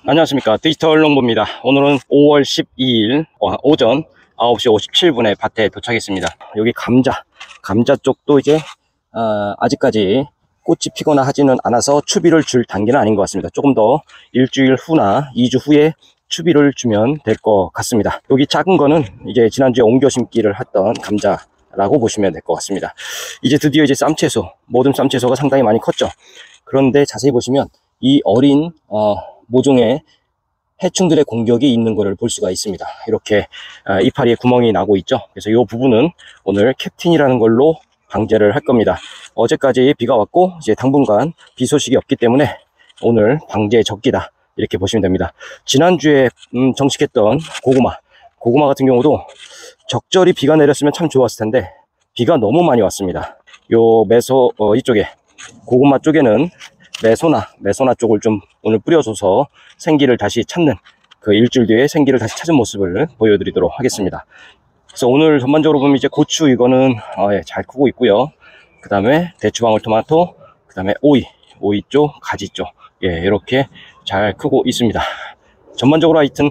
안녕하십니까, 디지털 농부입니다. 오늘은 5월 12일 오전 9시 57분에 밭에 도착했습니다. 여기 감자 쪽도 이제 아직까지 꽃이 피거나 하지는 않아서 추비를 줄 단계는 아닌 것 같습니다. 조금 더 일주일 후나 2주 후에 추비를 주면 될 것 같습니다. 여기 작은 거는 이제 지난주에 옮겨 심기를 했던 감자라고 보시면 될 것 같습니다. 이제 드디어 이제 쌈채소, 모든 쌈채소가 상당히 많이 컸죠. 그런데 자세히 보시면 이 어린 모종의 해충들의 공격이 있는 것을 볼 수가 있습니다. 이렇게 이파리에 구멍이 나고 있죠. 그래서 이 부분은 오늘 캡틴이라는 걸로 방제를 할 겁니다. 어제까지 비가 왔고 이제 당분간 비 소식이 없기 때문에 오늘 방제 적기다, 이렇게 보시면 됩니다. 지난주에 정식했던 고구마 같은 경우도 적절히 비가 내렸으면 참 좋았을 텐데 비가 너무 많이 왔습니다. 요 이쪽에 고구마 쪽에는 메소나 쪽을 좀 오늘 뿌려줘서 생기를 다시 찾는, 그 일주일 뒤에 생기를 다시 찾은 모습을 보여드리도록 하겠습니다. 그래서 오늘 전반적으로 보면 이제 고추 이거는 잘 크고 있고요. 그 다음에 대추방울토마토, 그 다음에 오이 쪽, 가지 쪽, 이렇게 잘 크고 있습니다. 전반적으로 하여튼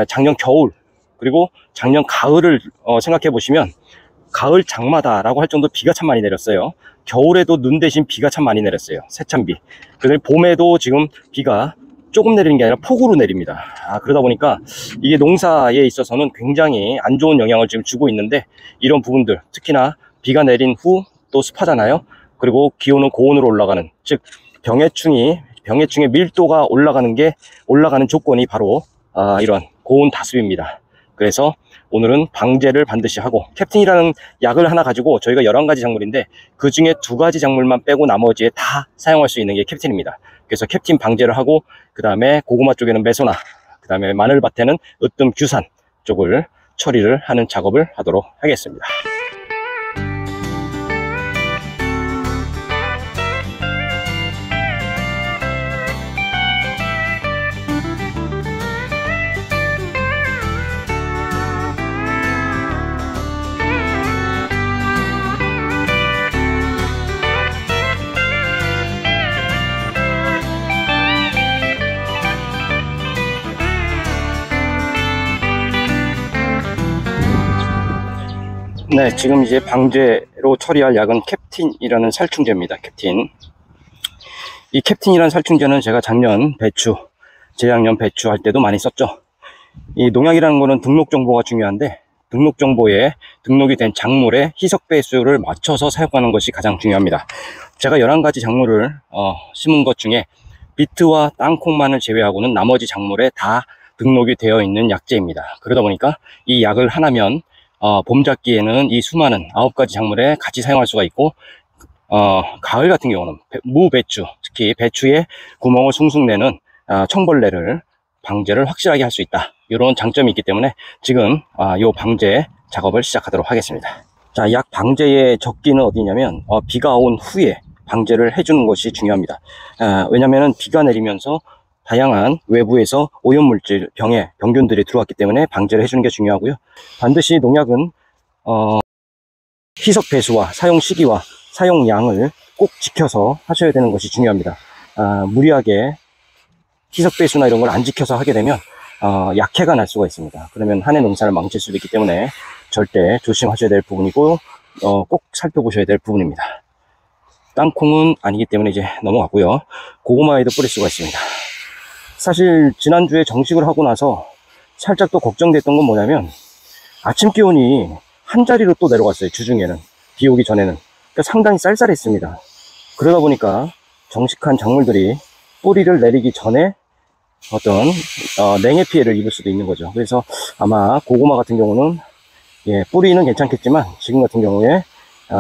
작년 겨울 그리고 작년 가을을 생각해 보시면 가을 장마다라고 할 정도로 비가 참 많이 내렸어요. 겨울에도 눈 대신 비가 참 많이 내렸어요. 세찬비. 그다음에 봄에도 지금 비가 조금 내리는 게 아니라 폭우로 내립니다. 그러다 보니까 이게 농사에 있어서는 굉장히 안 좋은 영향을 지금 주고 있는데, 이런 부분들, 특히나 비가 내린 후 또 습하잖아요. 그리고 기온은 고온으로 올라가는, 즉 병해충의 밀도가 올라가는 조건이 바로 이런 고온 다습입니다. 그래서 오늘은 방제를 반드시 하고, 캡틴이라는 약을 하나 가지고 저희가 11가지 작물인데 그 중에 2가지 작물만 빼고 나머지에 다 사용할 수 있는 게 캡틴입니다. 그래서 캡틴 방제를 하고, 그 다음에 고구마 쪽에는 메소나, 그 다음에 마늘밭에는 으뜸 규산 쪽을 처리를 하는 작업을 하도록 하겠습니다. 네, 지금 이제 방제로 처리할 약은 캡틴이라는 살충제입니다. 캡틴. 이 캡틴이라는 살충제는 제가 재작년 배추 할 때도 많이 썼죠. 이 농약이라는 거는 등록 정보가 중요한데, 등록 정보에 등록이 된 작물의 희석 배수를 맞춰서 사용하는 것이 가장 중요합니다. 제가 11가지 작물을 심은 것 중에 비트와 땅콩만을 제외하고는 나머지 작물에 다 등록이 되어 있는 약제입니다. 그러다 보니까 이 약을 하나면 봄잡기에는 이 수많은 9가지 작물에 같이 사용할 수가 있고, 가을 같은 경우는 무배추, 특히 배추에 구멍을 숭숭 내는 청벌레를 방제를 확실하게 할 수 있다, 이런 장점이 있기 때문에 지금 요 방제 작업을 시작하도록 하겠습니다. 자, 약 방제의 적기는 어디냐면 비가 온 후에 방제를 해주는 것이 중요합니다. 왜냐면은 비가 내리면서 다양한 외부에서 오염물질, 병균들이 들어왔기 때문에 방제를 해주는 게 중요하고요. 반드시 농약은 희석 배수와 사용 시기와 사용량을 꼭 지켜서 하셔야 되는 것이 중요합니다. 무리하게 희석 배수나 이런 걸 안 지켜서 하게 되면 약해가 날 수가 있습니다. 그러면 한 해 농사를 망칠 수도 있기 때문에 절대 조심하셔야 될 부분이고 꼭 살펴보셔야 될 부분입니다. 땅콩은 아니기 때문에 이제 넘어가고요. 고구마에도 뿌릴 수가 있습니다. 사실 지난주에 정식을 하고 나서 살짝 또 걱정됐던 건 뭐냐면, 아침 기온이 한 자리로 또 내려갔어요. 주중에는, 비 오기 전에는. 그러니까 상당히 쌀쌀했습니다. 그러다 보니까 정식한 작물들이 뿌리를 내리기 전에 어떤 냉해 피해를 입을 수도 있는 거죠. 그래서 아마 고구마 같은 경우는 뿌리는 괜찮겠지만 지금 같은 경우에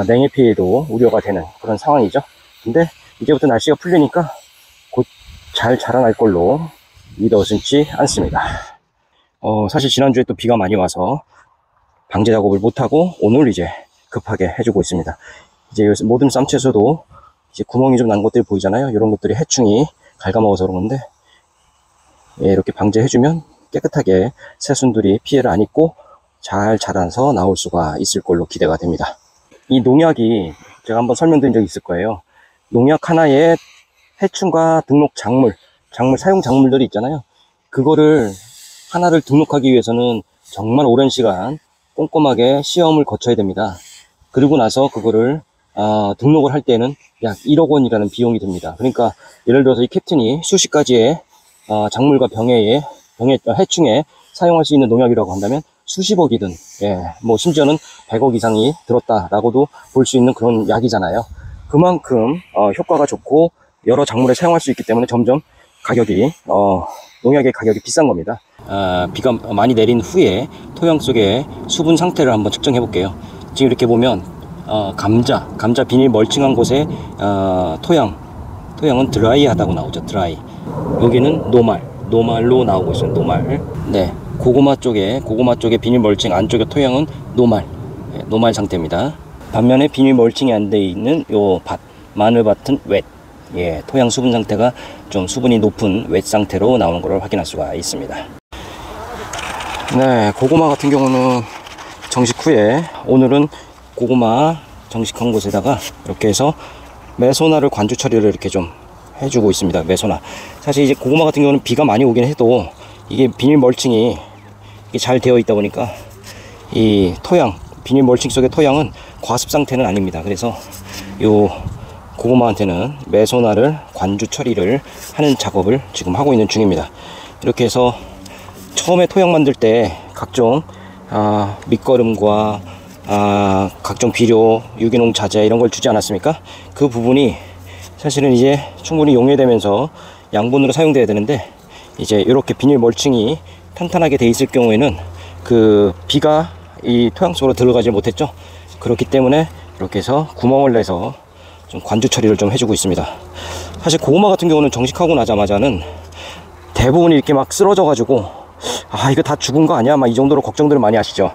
냉해 피해도 우려가 되는 그런 상황이죠. 근데 이제부터 날씨가 풀리니까 곧 잘 자라날 걸로 믿어지지 않습니다. 사실 지난주에 또 비가 많이 와서 방제 작업을 못하고 오늘 이제 급하게 해주고 있습니다. 이제 모든 쌈채소도 이제 구멍이 좀 난 것들이 보이잖아요. 이런 것들이 해충이 갉아먹어서 그런 건데, 이렇게 방제해주면 깨끗하게 새순들이 피해를 안 입고 잘 자라서 나올 수가 있을 걸로 기대가 됩니다. 이 농약이 제가 한번 설명드린 적이 있을 거예요. 농약 하나에 해충과 등록 작물 사용 작물들이 있잖아요. 그거를 하나를 등록하기 위해서는 정말 오랜 시간 꼼꼼하게 시험을 거쳐야 됩니다. 그리고 나서 그거를 등록을 할 때는 약 1억 원이라는 비용이 듭니다. 그러니까 예를 들어서 이 캡틴이 수십 가지의 작물과 해충에 사용할 수 있는 농약이라고 한다면 수십억이든, 뭐 심지어는 100억 이상이 들었다라고도 볼 수 있는 그런 약이잖아요. 그만큼 효과가 좋고 여러 작물에 사용할 수 있기 때문에 점점 가격이 농약의 가격이 비싼 겁니다. 비가 많이 내린 후에 토양 속의 수분 상태를 한번 측정해 볼게요. 지금 이렇게 보면 감자 비닐 멀칭한 곳에 토양은 드라이하다고 나오죠. 드라이. 여기는 노말로 나오고 있어요. 노말. 네, 고구마 쪽에 비닐 멀칭, 안쪽에 토양은 노말 상태입니다. 반면에 비닐 멀칭이 안 돼 있는 요 마늘밭은 웻. 토양 수분 상태가 좀 수분이 높은 웻 상태로 나오는 것을 확인할 수가 있습니다. 네, 고구마 같은 경우는 정식 후에 오늘은 고구마 정식한 곳에다가 이렇게 해서 메소나를 관주 처리를 이렇게 좀 해주고 있습니다. 메소나. 사실 이제 고구마 같은 경우는 비가 많이 오긴 해도 이게 비닐 멀칭이 잘 되어 있다 보니까 이 비닐 멀칭 속의 토양은 과습 상태는 아닙니다. 그래서 요 고구마한테는 메소나를 관주 처리를 하는 작업을 지금 하고 있는 중입니다. 이렇게 해서 처음에 토양 만들 때 각종 밑거름과 각종 비료, 유기농 자재 이런 걸 주지 않았습니까? 그 부분이 사실은 이제 충분히 용해되면서 양분으로 사용돼야 되는데, 이제 이렇게 비닐 멀칭이 탄탄하게 돼 있을 경우에는 그 비가 이 토양 속으로 들어가지 못했죠. 그렇기 때문에 이렇게 해서 구멍을 내서 좀 관주 처리를 좀 해주고 있습니다. 사실 고구마 같은 경우는 정식하고 나자마자는 대부분이 이렇게 막 쓰러져 가지고 이거 다 죽은 거 아니야? 막 이 정도로 걱정들을 많이 하시죠.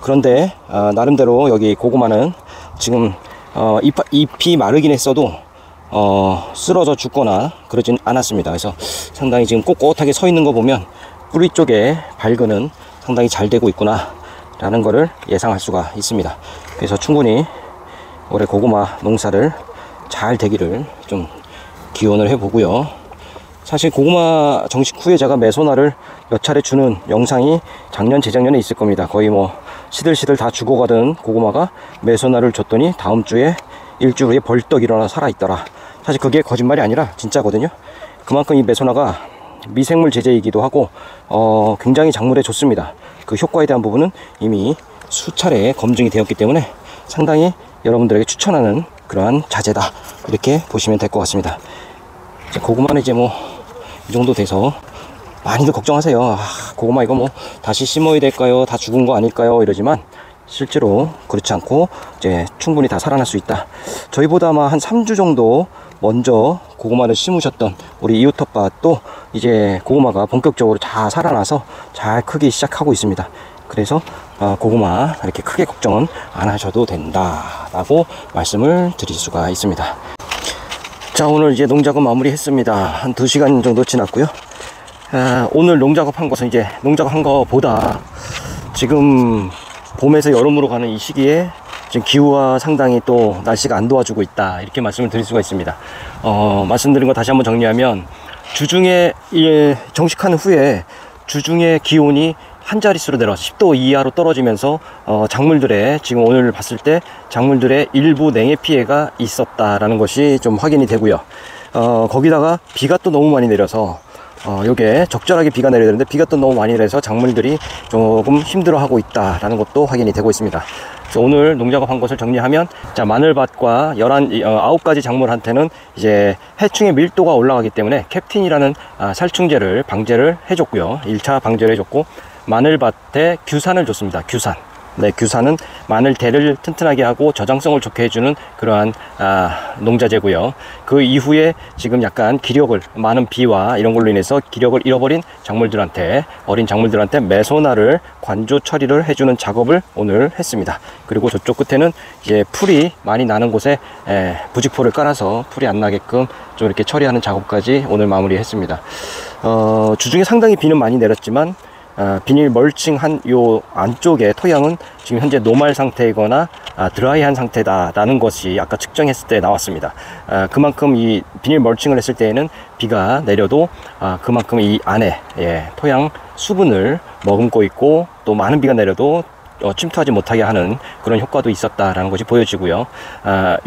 그런데 나름대로 여기 고구마는 지금 잎이 마르긴 했어도 쓰러져 죽거나 그러진 않았습니다. 그래서 상당히 지금 꼿꼿하게 서 있는 거 보면 뿌리 쪽에 발근은 상당히 잘 되고 있구나 라는 거를 예상할 수가 있습니다. 그래서 충분히 올해 고구마 농사를 잘 되기를 좀 기원을 해 보고요. 사실 고구마 정식 후에 제가 메소나를 몇 차례 주는 영상이 작년 재작년에 있을 겁니다. 거의 뭐 시들시들 다 죽어가던 고구마가 메소나를 줬더니 다음 주에 일주일 후에 벌떡 일어나 살아있더라. 사실 그게 거짓말이 아니라 진짜거든요. 그만큼 이 메소나가 미생물 제재이기도 하고 굉장히 작물에 좋습니다. 그 효과에 대한 부분은 이미 수차례 검증이 되었기 때문에 상당히 여러분들에게 추천하는 그러한 자재다, 이렇게 보시면 될 것 같습니다. 고구마는 이제 뭐 이 정도 돼서 많이들 걱정하세요. 고구마 이거 뭐 다시 심어야 될까요? 다 죽은 거 아닐까요? 이러지만 실제로 그렇지 않고 이제 충분히 다 살아날 수 있다. 저희보다 아마 한 3주 정도 먼저 고구마를 심으셨던 우리 이웃텃밭도 이제 고구마가 본격적으로 잘 살아나서 잘 크기 시작하고 있습니다. 그래서 고구마 이렇게 크게 걱정은 안 하셔도 된다 라고 말씀을 드릴 수가 있습니다. 자, 오늘 이제 농작업 마무리 했습니다. 한 2시간 정도 지났고요. 오늘 농작업 한 것은 이제 농작업 한 거보다 지금 봄에서 여름으로 가는 이 시기에 지금 기후와 상당히 또 날씨가 안 도와주고 있다, 이렇게 말씀을 드릴 수가 있습니다. 말씀드린 거 다시 한번 정리하면 주중에 정식한 후에 주중에 기온이 한 자릿수로 내려와서 10도 이하로 떨어지면서 작물들의, 지금 오늘 봤을 때 작물들의 일부 냉해 피해가 있었다라는 것이 좀 확인이 되고요. 거기다가 비가 또 너무 많이 내려서 요게 적절하게 비가 내려야 되는데 비가 또 너무 많이 내려서 작물들이 조금 힘들어하고 있다라는 것도 확인이 되고 있습니다. 그래서 오늘 농작업 한 것을 정리하면, 자, 마늘밭과 9가지 작물한테는 이제 해충의 밀도가 올라가기 때문에 캡틴이라는 살충제를 방제를 해줬고요. 1차 방제를 해줬고, 마늘밭에 규산을 줬습니다. 규산. 네, 규산은 마늘 대를 튼튼하게 하고 저장성을 좋게 해주는 그러한 농자재고요. 그 이후에 지금 약간 기력을, 많은 비와 이런 걸로 인해서 기력을 잃어버린 작물들한테, 어린 작물들한테 메소나를 관조 처리를 해주는 작업을 오늘 했습니다. 그리고 저쪽 끝에는 이제 풀이 많이 나는 곳에 부직포를 깔아서 풀이 안 나게끔 좀 이렇게 처리하는 작업까지 오늘 마무리했습니다. 주중에 상당히 비는 많이 내렸지만 비닐 멀칭한 요 안쪽에 토양은 지금 현재 노말 상태이거나 드라이한 상태다라는 것이 아까 측정했을 때 나왔습니다. 그만큼 이 비닐 멀칭을 했을 때에는 비가 내려도 그만큼 이 안에 토양 수분을 머금고 있고, 또 많은 비가 내려도 침투하지 못하게 하는 그런 효과도 있었다라는 것이 보여지고요.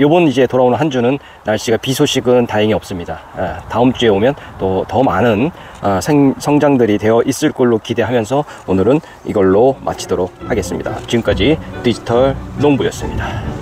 요번 이제 돌아오는 한 주는 날씨가 비 소식은 다행히 없습니다. 다음 주에 오면 또 더 많은 성장들이 되어 있을 걸로 기대하면서 오늘은 이걸로 마치도록 하겠습니다. 지금까지 디지털 농부였습니다.